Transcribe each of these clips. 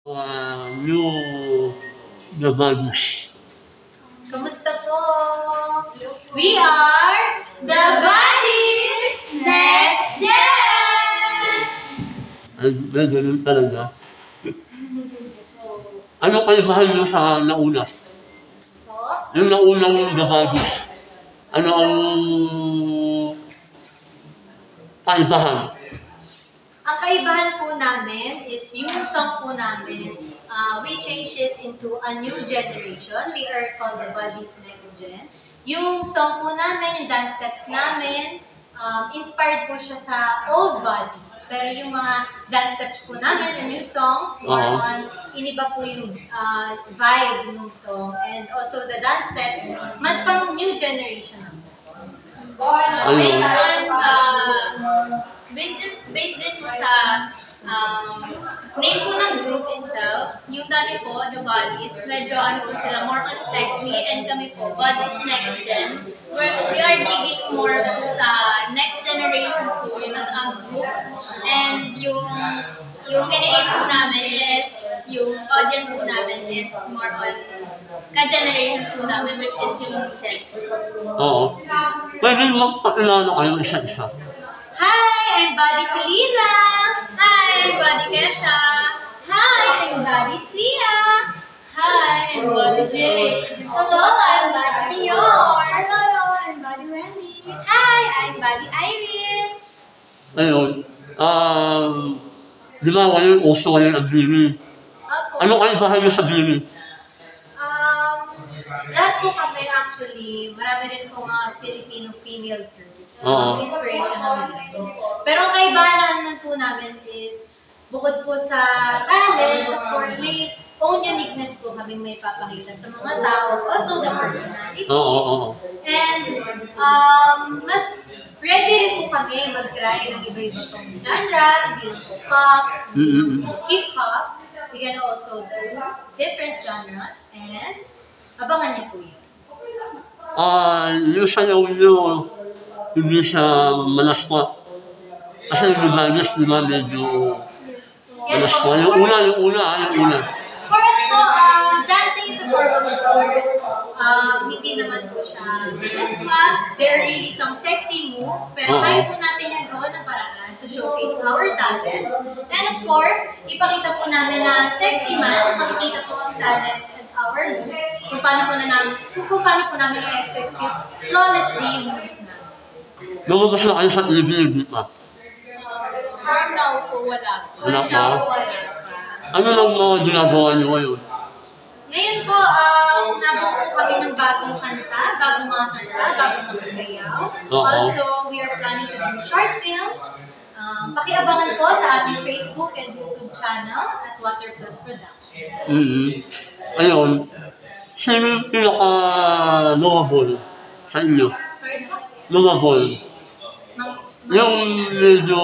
New Gabagos. Kamusta po? We are the Buddies Next Gen! Ay, ganun talaga. Ano kayo mahal mo sa nauna? Po? Yung naunang Gabagos. Ano ang kaibahan? Ang kaibahan po namin is yung song po namin, we changed it into a new generation. We are called the Buddies Next Gen. Yung song po namin, yung dance steps namin, inspired po siya sa old Buddies. Pero yung mga dance steps po namin and new songs, more on, iniba po yung vibe ng song. And also the dance steps, mas pang new generation. Ayun. Based din po sa name po ng group itself. Yung dati po, The Buddies, medyo ano po sila, more on sexy, and kami po, Buddies Next Gen. We are digging more po sa next generation po as a group. And yung ina-aim po namin is, yung audience po namin is more on ka-generation po namin, which is yung Gen Z. Oo. Pwede magpakilala kayo isa-isa. Hi, I'm Buddy Selena. Hi, Buddy Kesha. Hi, I'm Buddy Tia. Hi, I'm Buddy Jane. Hello, I'm Buddy Dior. Hello, I'm Buddy Wendy. Hi, I'm Buddy Iris. Ayun. Di ba ngayon, uso ngayon ang Bini? Opo. Ano kaibahan mo sa Bini? Lahat po kami actually, marami rin po mga Filipino female groups. Oo. Inspirational nito. Pero ang kaibahan naman po namin is, bukod po sa talent, of course, may own uniqueness po kami may papakita sa mga tao. Also the personality. Oo. And mas ready rin po kami mag-try ng iba-iba pong genre, hindi lang po pop, hip-hop. We can also do different genres and abangan niyo po yun. Yung sayaw nyo, hindi siya malaswa. Kasi yung Gabagos, di ba, medyo malaswa. Yung una. For us po, dancing is a form of art. Hindi naman po siya malaswa. There are really some sexy moves, pero kaya po natin yung gawa ng paraan to showcase our talents. And of course, ipakita po namin na sexy man, makikita po ang talent and our moves, kung paano po namin i-execute flawlessly yung moves namin. Lumabas na kayo sa TV, di ba? For now po, wala po. Wala pa? Wala pa. Ano lang mga ginagawa nyo ngayon? Ngayon po, nabuo po kami ng bagong kanta, bagong mga sayaw. Also, we are planning to do short films. Pakiabangan po sa aming Facebook and YouTube channel at Water Plus Production. Ayun. Sino yung pinaka-lovable sa inyo? Sorry po? Lovable. Yung medyo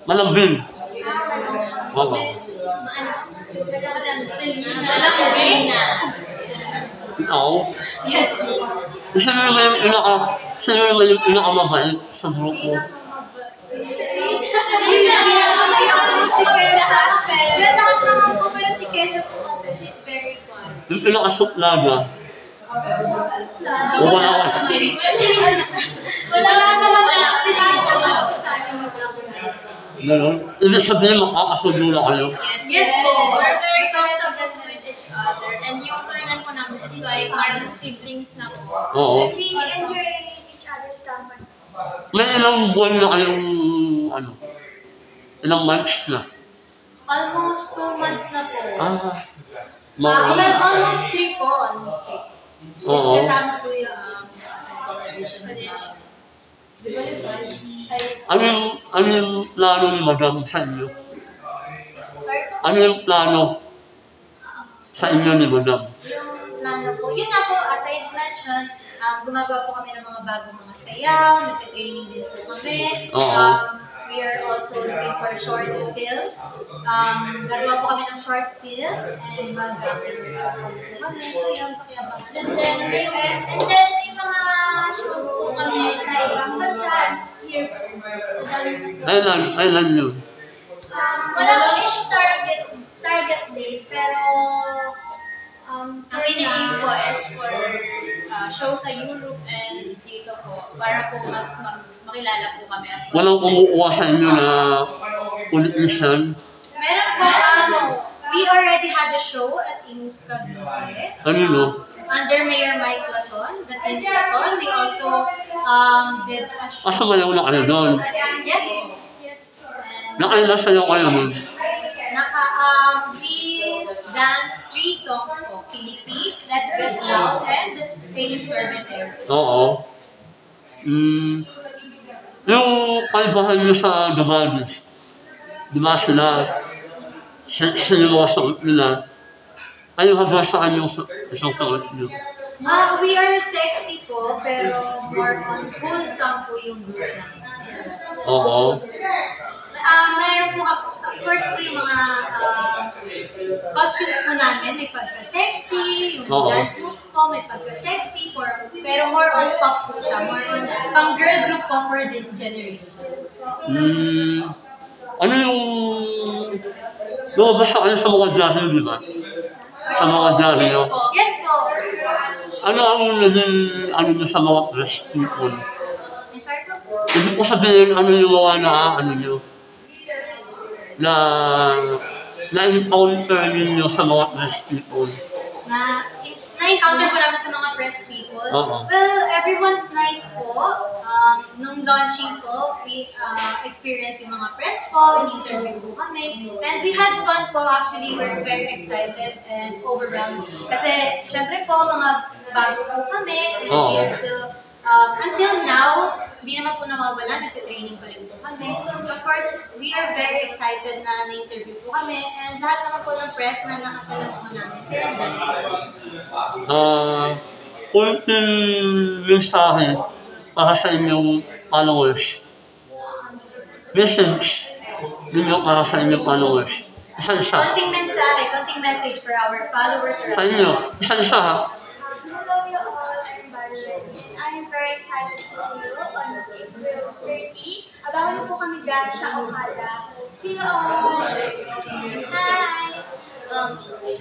malambing. Oo. Ikaw? Yes po. Sino yung pinakamabait sa grupo? Lahat naman po, pero si Kesha po kasi, she's very fun. Yung pinakasuplaga. Wala. Wala naman po sila naman po sa akin magkakasama. Ganun. Ibig sabihin, makakasudula kayo. Yes po. We're very comfortable with each other. And yung turingan po namin is like parang siblings na po. Oo. We enjoy each other's company. May ilang buwan na kayong, ilang months na? Almost 2 months na po. Almost 3 po. Oo. Kasama po yung auditions namin. Ano yung plano ni Madam sa inyo? Sorry po? Ano yung plano sa inyo ni Madam? Yung plano po, yun nga po, as I mentioned, gumagawa po kami ng mga bagong mga sayaw, nagte-training din po kami. We are also looking for short film. Gagawa po kami ng short film and mag-acting workshops din po kami. So yun, pakiabangan. And then may mga show po kami sa ibang bansa. Here po. Kailan yun? Wala po target sa Europe and dito po para po mas makilala po kami as well. Walang kumukuha sa inyo na politician. Meron po, we already had a show at Imus Cavite. Ano no? Under Mayor Mike Laton, the 10th Laton. We also did a show. Mayaw na kayo doon. Yes. And Nakailasayaw kayo nun. we danced 3 songs po. Kiliti, Let's Get Loud, and The Spain Sorbetero. Oo. Yung kaibahan nyo sa Gabadis, di ba sila, yung mga suot nila, ano ba saan yung isang suot nyo? We are sexy po, pero more on wholesome po yung group namin. Oo. Meron po, of course po yung mga costumes po namin, may pagka-sexy, yung dance moves po, may pagka-sexy, pero more on pop po siya, more on pang girl group po for this generation. Ano yung... Lumabas kayo sa mga jahil, di ba? Sa mga jahil, Yes no? po. Yes po. Ano ang naging, ano nyo sa mga press people? I'm sorry po. Hindi ko sabihin ano yung mga ano nyo, na-encounter ninyo sa mga press people. Na-encounter po namin sa mga press people. Well, everyone's nice po. Nung launching po, we experienced yung mga press po, in-interview po kami. And we had fun po actually. We're very excited and overwhelmed. Kasi, syempre po, mga bago po kami. And we are still, until now, hindi naman po nawawala, nagtitraining pa rin po kami. Of course, we are very excited na na-interview po kami and lahat naman po ng press na nakasalas po namin. Kunting mensahe para sa inyong followers. Message ninyo para sa inyong followers. Isa-isa. Konting mensahe, konting message for our followers. Sa inyo. Isa-isa ha. Hello you all, I'm Valerie. I'm very excited to see you on this April 30. Abangan niyo po kami dyan sa Okada. See you all! Hi!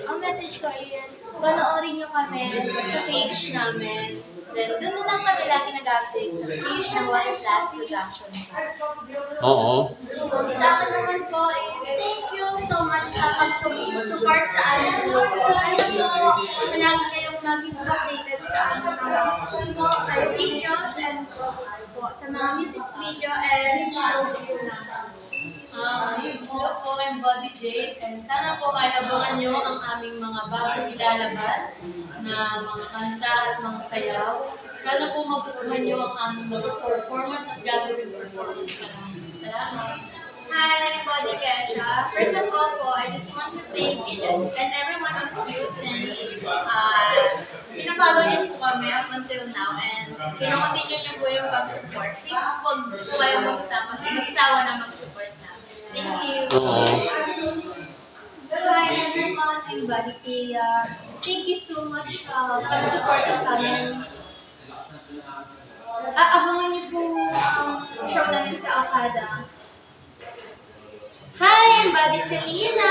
Ang message ko is, panoorin nyo kami sa page namin. Then, doon na lang kami lagi nag-update sa page ng What is Last Production. Oo. Sa akin naman po is, thank you so much sa pag-support sa aming grupo. Sana po, palagi kayong maging updated sa aming mga videos and photos po. Sa mga music video and show video namin. Hello po, I'm Body Jade, and sana po ay abangan nyo ang aming mga bagong ilalabas na mga kanta at mga sayaw. Sana po magustuhan nyo ang aming mga performance at gagawin performance namin. Salamat! Hi, I'm Body Kesha. First of all po, I just want to thank each and every one of you since pinafollow niyo po kami up until now and kinokontinue niyo po yung pag-support. Please huwag po kayo magsawa na mag-support sa amin. Thank you. Hi everyone, I'm Body Kea. Thank you so much pag-support sa amin. Abangan niyo po ang show namin sa Okada. Hi, I'm Buddy Selena!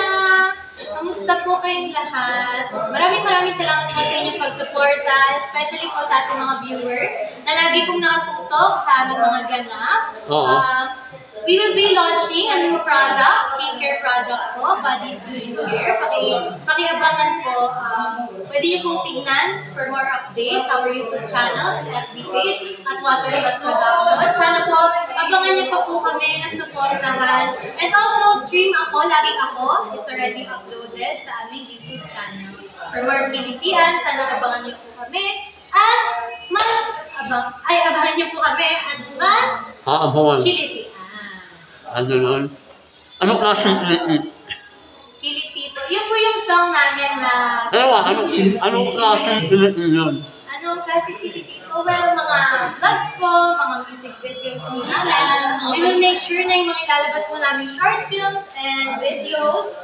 Kamusta po kayong lahat? Maraming salamat po sa inyong pagsuporta, especially po sa ating mga viewers na lagi pong nakatutok sa aming mga ganap. We will be launching a new product, skincare product po, Body Skincare. Pakiabangan po. Pwede niyo pong tingnan for more updates our YouTube channel and FB page at Waterless Productions. Sana po, abangan niyo po kami at supportahan. And also, stream ako, lagi ako. It's already uploaded sa aming YouTube channel. For more kilitian, sana abangan niyo po kami. At abangan niyo po kami at mas kilitian. Ano nun? Anong klaseng kiliti? Kiliti po. Yun po yung song namin na... Anong klaseng kiliti yun? Anong klaseng kiliti po? Well, mga vlogs po, mga music videos po namin. We will make sure na yung mga ilalabas po namin short films and videos.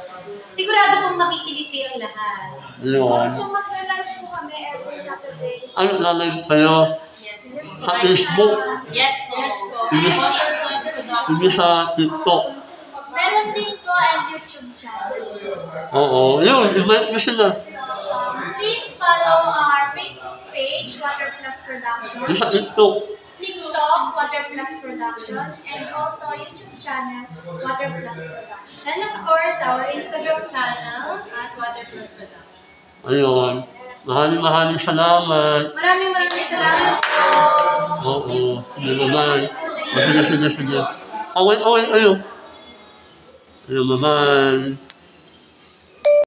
Sigurado pong makikiliti ang lahat. Also, mag-live po kami every Saturday. Ano lalive kayo? Yes. Sa Facebook? Yes po. Waterless Productions. Hindi sa TikTok? Meron din po ang YouTube channel. Oo. Yun, invite mo sila. Please follow our Facebook page, Water Plus Production, Yung sa TikTok. TikTok, Water Plus Production, and also YouTube channel, Water Plus Production. And of course, our Instagram channel at Water Plus Production. Ayun. Maraming salamat. Maraming salamat po. Oo. Yun naman. Sige. Okay. Ayun naman.